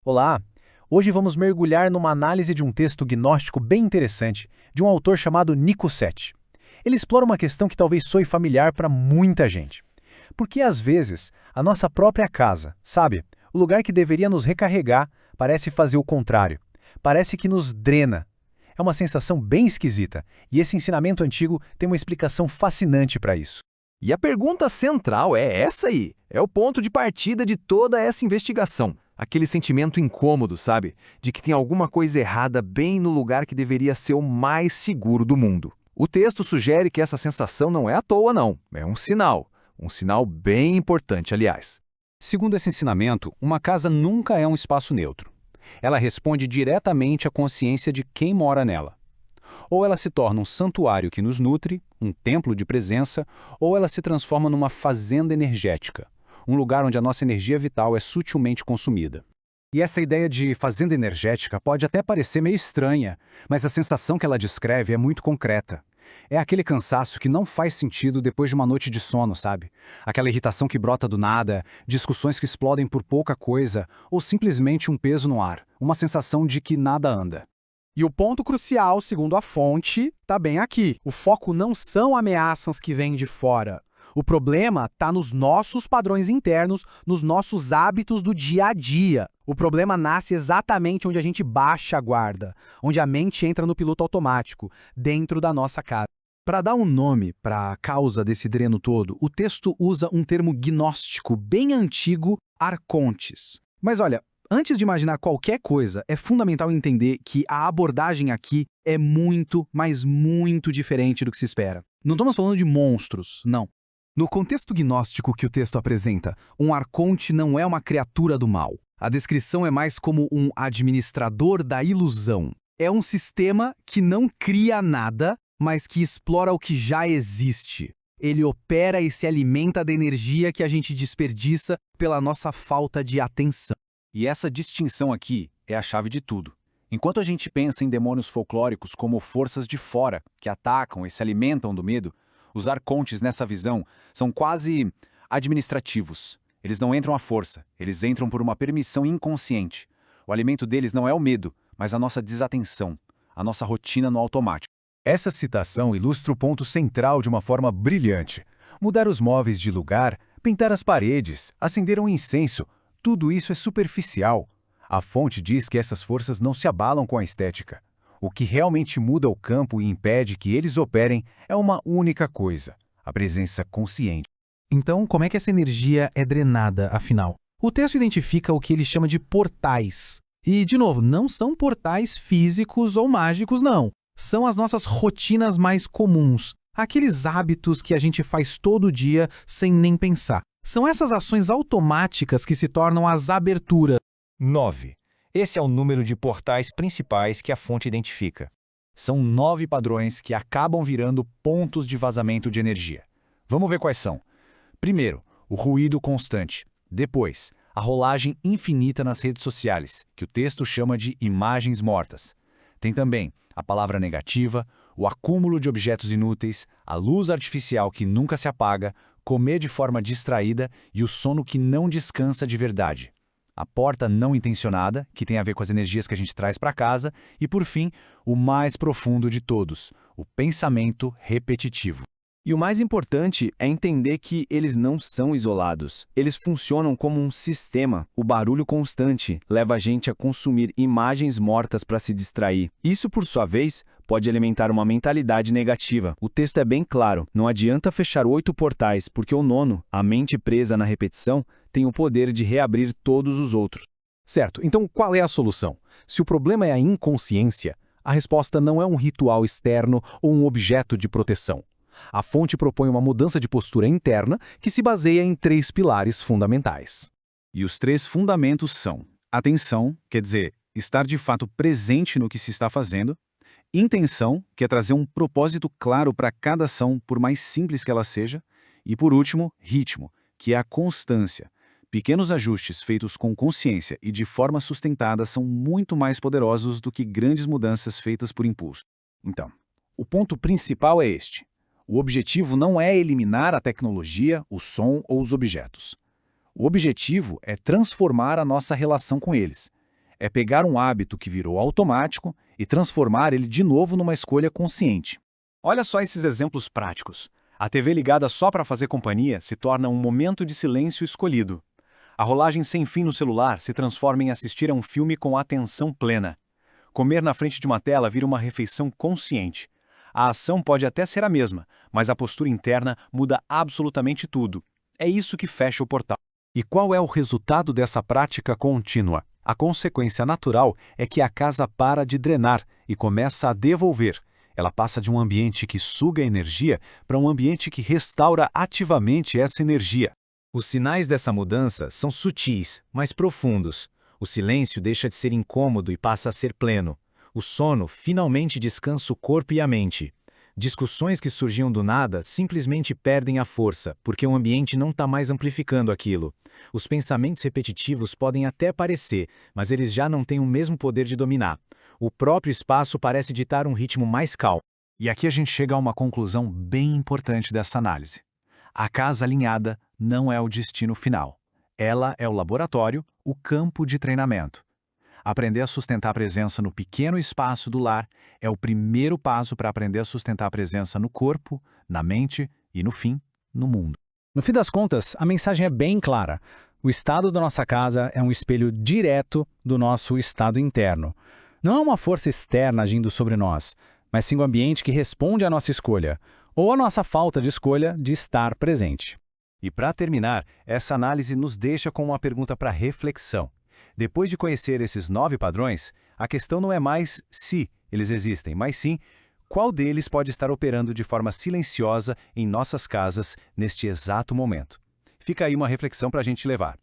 Olá! Hoje vamos mergulhar numa análise de um texto gnóstico bem interessante, de um autor chamado Nico Seti. Ele explora uma questão que talvez soe familiar para muita gente. Porque às vezes, a nossa própria casa, sabe, o lugar que deveria nos recarregar, parece fazer o contrário. Parece que nos drena. É uma sensação bem esquisita, e esse ensinamento antigo tem uma explicação fascinante para isso. E a pergunta central é essa aí. É o ponto de partida de toda essa investigação. Aquele sentimento incômodo, sabe? De que tem alguma coisa errada bem no lugar que deveria ser o mais seguro do mundo. O texto sugere que essa sensação não é à toa, não. É um sinal. Um sinal bem importante, aliás. Segundo esse ensinamento, uma casa nunca é um espaço neutro. Ela responde diretamente à consciência de quem mora nela. Ou ela se torna um santuário que nos nutre, um templo de presença, ou ela se transforma numa fazenda energética, um lugar onde a nossa energia vital é sutilmente consumida. E essa ideia de fazenda energética pode até parecer meio estranha, mas a sensação que ela descreve é muito concreta. É aquele cansaço que não faz sentido depois de uma noite de sono, sabe? Aquela irritação que brota do nada, discussões que explodem por pouca coisa, ou simplesmente um peso no ar, uma sensação de que nada anda. E o ponto crucial, segundo a fonte, está bem aqui. O foco não são ameaças que vêm de fora. O problema está nos nossos padrões internos, nos nossos hábitos do dia a dia. O problema nasce exatamente onde a gente baixa a guarda, onde a mente entra no piloto automático, dentro da nossa casa. Para dar um nome para a causa desse dreno todo, o texto usa um termo gnóstico bem antigo, arcontes. Mas olha, antes de imaginar qualquer coisa, é fundamental entender que a abordagem aqui é muito, mas muito diferente do que se espera. Não estamos falando de monstros, não. No contexto gnóstico que o texto apresenta, um arconte não é uma criatura do mal. A descrição é mais como um administrador da ilusão. É um sistema que não cria nada, mas que explora o que já existe. Ele opera e se alimenta da energia que a gente desperdiça pela nossa falta de atenção. E essa distinção aqui é a chave de tudo. Enquanto a gente pensa em demônios folclóricos como forças de fora, que atacam e se alimentam do medo, os arcontes nessa visão são quase administrativos. Eles não entram à força, eles entram por uma permissão inconsciente. O alimento deles não é o medo, mas a nossa desatenção, a nossa rotina no automático. Essa citação ilustra o ponto central de uma forma brilhante. Mudar os móveis de lugar, pintar as paredes, acender um incenso, tudo isso é superficial. A fonte diz que essas forças não se abalam com a estética. O que realmente muda o campo e impede que eles operem é uma única coisa: a presença consciente. Então, como é que essa energia é drenada, afinal? O texto identifica o que ele chama de portais. E, de novo, não são portais físicos ou mágicos, não. São as nossas rotinas mais comuns, aqueles hábitos que a gente faz todo dia sem nem pensar. São essas ações automáticas que se tornam as aberturas. 9. Esse é o número de portais principais que a fonte identifica. São 9 padrões que acabam virando pontos de vazamento de energia. Vamos ver quais são. Primeiro, o ruído constante. Depois, a rolagem infinita nas redes sociais, que o texto chama de imagens mortas. Tem também a palavra negativa, o acúmulo de objetos inúteis, a luz artificial que nunca se apaga, comer de forma distraída e o sono que não descansa de verdade. A porta não intencionada, que tem a ver com as energias que a gente traz para casa, e, por fim, o mais profundo de todos, o pensamento repetitivo. E o mais importante é entender que eles não são isolados. Eles funcionam como um sistema. O barulho constante leva a gente a consumir imagens mortas para se distrair. Isso, por sua vez, pode alimentar uma mentalidade negativa. O texto é bem claro. Não adianta fechar 8 portais, porque o nono, a mente presa na repetição, tem o poder de reabrir todos os outros. Certo, então qual é a solução? Se o problema é a inconsciência, a resposta não é um ritual externo ou um objeto de proteção. A fonte propõe uma mudança de postura interna que se baseia em 3 pilares fundamentais. E os 3 fundamentos são: atenção, quer dizer, estar de fato presente no que se está fazendo; intenção, que é trazer um propósito claro para cada ação, por mais simples que ela seja; e, por último, ritmo, que é a constância. Pequenos ajustes feitos com consciência e de forma sustentada são muito mais poderosos do que grandes mudanças feitas por impulso. Então, o ponto principal é este. O objetivo não é eliminar a tecnologia, o som ou os objetos. O objetivo é transformar a nossa relação com eles. é pegar um hábito que virou automático e transformar ele de novo numa escolha consciente. Olha só esses exemplos práticos. A TV ligada só para fazer companhia se torna um momento de silêncio escolhido. A rolagem sem fim no celular se transforma em assistir a um filme com atenção plena. Comer na frente de uma tela vira uma refeição consciente. A ação pode até ser a mesma, mas a postura interna muda absolutamente tudo. É isso que fecha o portal. E qual é o resultado dessa prática contínua? A consequência natural é que a casa para de drenar e começa a devolver. Ela passa de um ambiente que suga energia para um ambiente que restaura ativamente essa energia. Os sinais dessa mudança são sutis, mas profundos. O silêncio deixa de ser incômodo e passa a ser pleno. O sono finalmente descansa o corpo e a mente. Discussões que surgiam do nada simplesmente perdem a força, porque o ambiente não está mais amplificando aquilo. Os pensamentos repetitivos podem até parecer, mas eles já não têm o mesmo poder de dominar. O próprio espaço parece ditar um ritmo mais calmo. E aqui a gente chega a uma conclusão bem importante dessa análise. A casa alinhada não é o destino final. Ela é o laboratório, o campo de treinamento. Aprender a sustentar a presença no pequeno espaço do lar é o primeiro passo para aprender a sustentar a presença no corpo, na mente e, no fim, no mundo. No fim das contas, a mensagem é bem clara. O estado da nossa casa é um espelho direto do nosso estado interno. Não é uma força externa agindo sobre nós, mas sim o ambiente que responde à nossa escolha, ou à nossa falta de escolha de estar presente. E para terminar, essa análise nos deixa com uma pergunta para reflexão. Depois de conhecer esses 9 padrões, a questão não é mais se eles existem, mas sim qual deles pode estar operando de forma silenciosa em nossas casas neste exato momento. Fica aí uma reflexão para a gente levar.